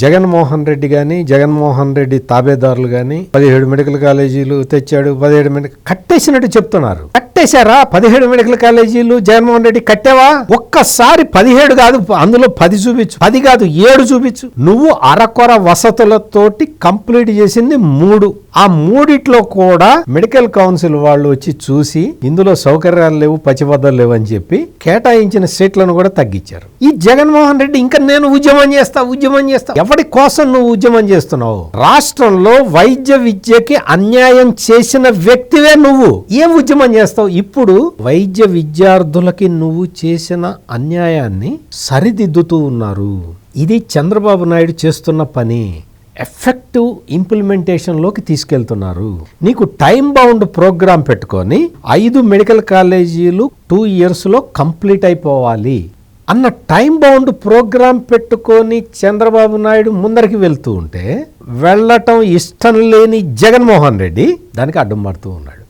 జగన్మోహన్ రెడ్డి కానీ జగన్మోహన్ రెడ్డి తాబేదారులు కానీ 17 మెడికల్ కాలేజీలు తెచ్చాడు, 17 కట్టేసినట్టు చెప్తున్నారు. కట్టేశారా 17 మెడికల్ కాలేజీలు? జగన్మోహన్ రెడ్డి కట్టావా? ఒక్కసారి 17 కాదు, అందులో 10 చూపించు, 10 కాదు 7 చూపించు. నువ్వు అరకొర వసతులతోటి కంప్లీట్ చేసింది 3. ఆ 3 కూడా మెడికల్ కౌన్సిల్ వాళ్ళు వచ్చి చూసి ఇందులో సౌకర్యాలు లేవు, పచ్చిబద్దలు లేవు అని చెప్పి కేటాయించిన సీట్లను కూడా తగ్గించారు. ఈ జగన్మోహన్ రెడ్డి ఇంకా నేను ఉద్యమం చేస్తా. ఎవరి కోసం నువ్వు ఉద్యమం చేస్తున్నావు? రాష్ట్రంలో వైద్య విద్యకి అన్యాయం చేసిన వ్యక్తివే నువ్వు. ఏం ఉద్యమం చేస్తావు? ఇప్పుడు వైద్య విద్యార్థులకి నువ్వు చేసిన అన్యాయాన్ని సరిదిద్దుతూ ఉన్నారు. ఇది చంద్రబాబు నాయుడు చేస్తున్న పని. ఎఫెక్టివ్ ఇంప్లిమెంటేషన్లోకి తీసుకెళ్తున్నారు. నీకు టైం బౌండ్ ప్రోగ్రాం పెట్టుకొని 5 మెడికల్ కాలేజీలు 2 yearsలో కంప్లీట్ అయిపోవాలి అన్న టైం బౌండ్ ప్రోగ్రాం పెట్టుకొని చంద్రబాబు నాయుడు ముందరికి వెళ్తూ ఉంటే వెళ్ళటం ఇష్టం లేని జగన్మోహన్ రెడ్డి దానికి అడ్డం పడుతూ ఉన్నాడు.